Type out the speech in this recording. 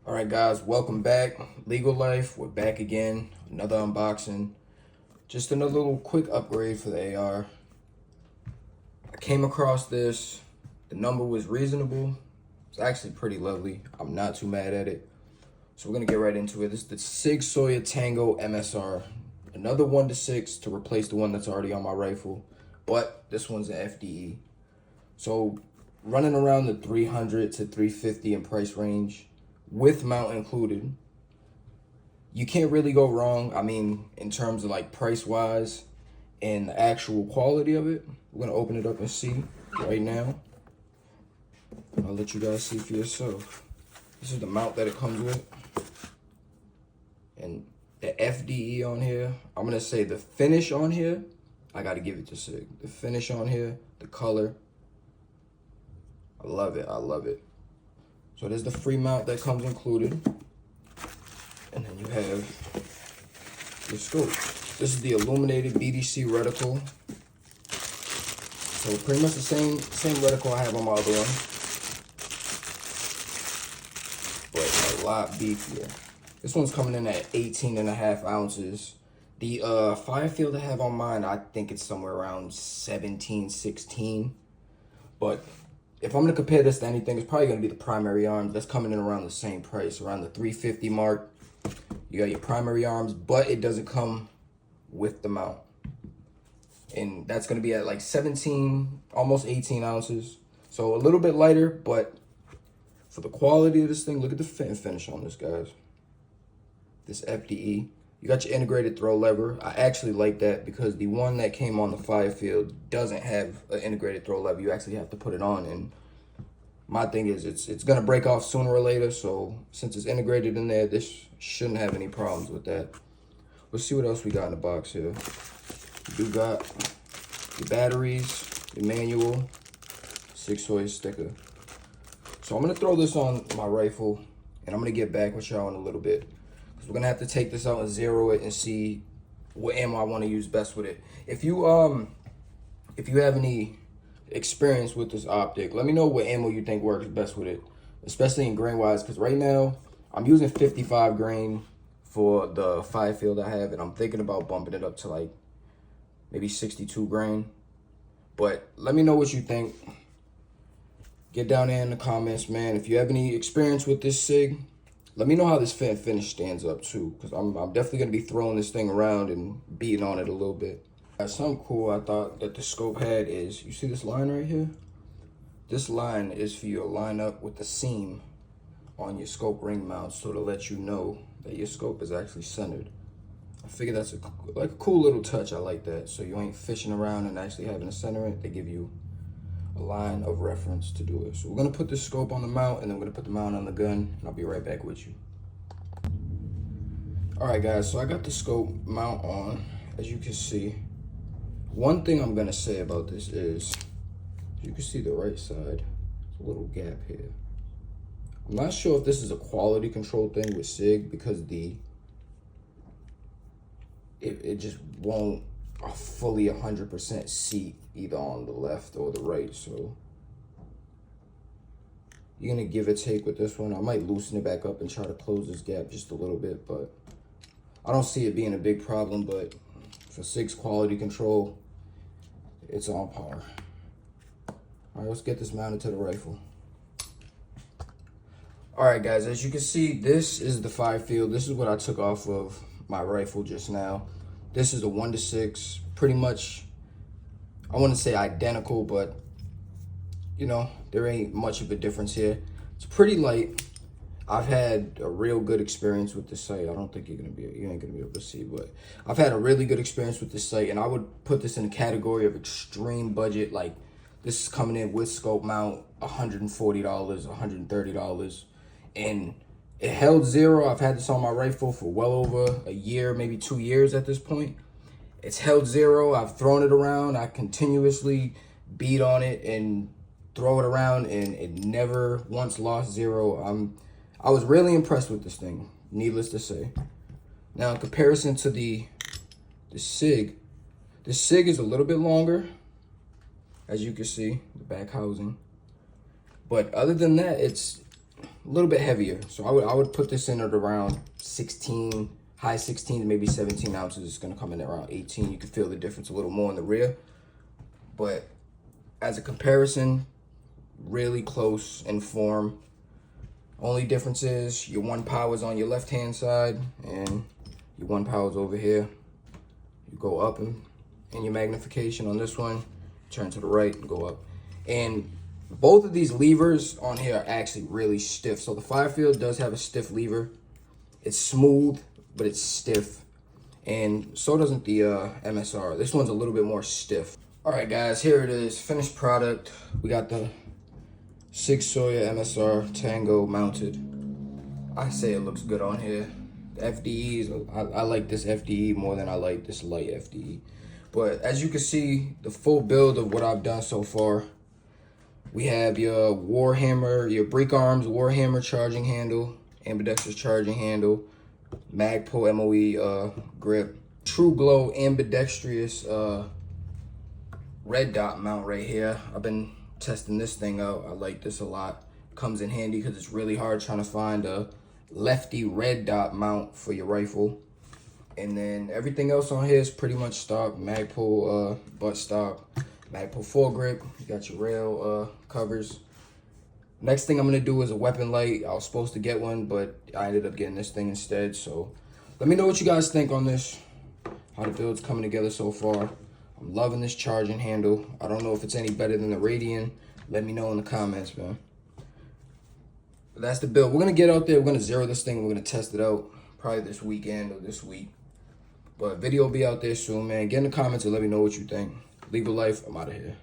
All right, guys, welcome back. Legal Life, we're back again. Another unboxing. Just another little quick upgrade for the AR. I came across this. The number was reasonable. It's actually pretty lovely. I'm not too mad at it. So we're gonna get right into it. This is the Sig Tango MSR. Another 1-6 to replace the one that's already on my rifle, but this one's an FDE. So running around the 300 to 350 in price range, with mount included. You can't really go wrong. I mean, in terms of like price wise and the actual quality of it. We're gonna open it up and see right now. I'll let you guys see for yourself. This is the mount that it comes with. And the FDE on here, I'm gonna say the finish on here, I gotta give it to Sig. The finish on here, the color, I love it, I love it. So there's the free mount that comes included. And then you have your scope. This is the illuminated BDC reticle. So pretty much the same reticle I have on my other one, but a lot beefier. This one's coming in at 18.5 ounces. The Firefield I have on mine, I think it's somewhere around 17, 16. But if I'm gonna compare this to anything, it's probably gonna be the primary arms. That's coming in around the same price, around the 350 mark. You got your primary arms, but it doesn't come with the mount. And that's gonna be at like 17, almost 18 ounces. So a little bit lighter, but for the quality of this thing, look at the fit and finish on this, guys. This FDE. You got your integrated throw lever. I actually like that because the one that came on the Firefield doesn't have an integrated throw lever. You actually have to put it on, and my thing is it's gonna break off sooner or later. So since it's integrated in there, this shouldn't have any problems with that. Let's see what else we got in the box here. You do got your batteries, your manual, Sig sticker. So I'm gonna throw this on my rifle, and I'm gonna get back with y'all in a little bit. We're gonna have to take this out and zero it and see what ammo I want to use best with it. If you have any experience with this optic, let me know what ammo you think works best with it, especially in grain wise, because right now I'm using 55 grain for the Firefield I have, and I'm thinking about bumping it up to like maybe 62 grain. But let me know what you think. Get down there in the comments, man. If you have any experience with this Sig, let me know how this fit and finish stands up too, because I'm definitely going to be throwing this thing around and beating on it a little bit. Something cool I thought that the scope had is, you see this line right here? This line is for you to line up with the seam on your scope ring mount, so to let you know that your scope is actually centered. I figure that's like a cool little touch. I like that. So you ain't fishing around and actually having to center it. They give you a line of reference to do it. So we're gonna put this scope on the mount, and then we're gonna put the mount on the gun, and I'll be right back with you. All right, guys, so I got the scope mount on, as you can see. One thing I'm gonna say about this is, you can see the right side, there's a little gap here. I'm not sure if this is a quality control thing with Sig, because it just won't fully 100% seat either on the left or the right. So you're gonna give or take with this one. I might loosen it back up and try to close this gap just a little bit, but I don't see it being a big problem. But for Sig's quality control, it's on par. All right, let's get this mounted to the rifle. All right, guys, as you can see, this is the Firefield. This is what I took off of my rifle just now. This is a 1-6, pretty much, I wouldn't say identical, but you know, there ain't much of a difference here. It's pretty light. I've had a real good experience with this sight. I don't think you ain't gonna be able to see, but I've had a really good experience with this sight, and I would put this in the category of extreme budget. Like, this is coming in with scope mount, $140, $130, and it held zero. I've had this on my rifle for well over a year, maybe 2 years at this point. It's held zero. I've thrown it around. I continuously beat on it and throw it around, and it never once lost zero. I was really impressed with this thing, needless to say. Now, in comparison to the Sig, the Sig is a little bit longer, as you can see, the back housing. But other than that, it's a little bit heavier. So I would put this in at around 16, high 16 to maybe 17 ounces. It's gonna come in at around 18. You can feel the difference a little more in the rear. But as a comparison, really close in form. Only difference is your 1 power is on your left-hand side and your 1 power is over here. You go up in your magnification on this one, turn to the right and go up. And both of these levers on here are actually really stiff. So the Firefield does have a stiff lever. It's smooth, but it's stiff. And so doesn't the MSR. This one's a little bit more stiff. All right, guys, here it is, finished product. We got the Sig Sauer MSR Tango mounted. I say it looks good on here. The FDEs, I like this FDE more than I like this light FDE. But as you can see, the full build of what I've done so far, we have your Warhammer, your brake arms, Warhammer charging handle, ambidextrous charging handle, Magpul MOE grip, True Glow ambidextrous red dot mount right here. I've been testing this thing out. I like this a lot. Comes in handy because it's really hard trying to find a lefty red dot mount for your rifle. And then everything else on here is pretty much stock. Magpul butt stock, Magpul foregrip. You got your rail covers. Next thing I'm gonna do is a weapon light. I was supposed to get one, but I ended up getting this thing instead. So let me know what you guys think on this, how the build's coming together so far. I'm loving this charging handle. I don't know if it's any better than the Radian. Let me know in the comments, man. But that's the build. We're gonna get out there, we're gonna zero this thing, we're gonna test it out probably this weekend or this week. But video will be out there soon, man. Get in the comments and let me know what you think. Legal Life, I'm out of here.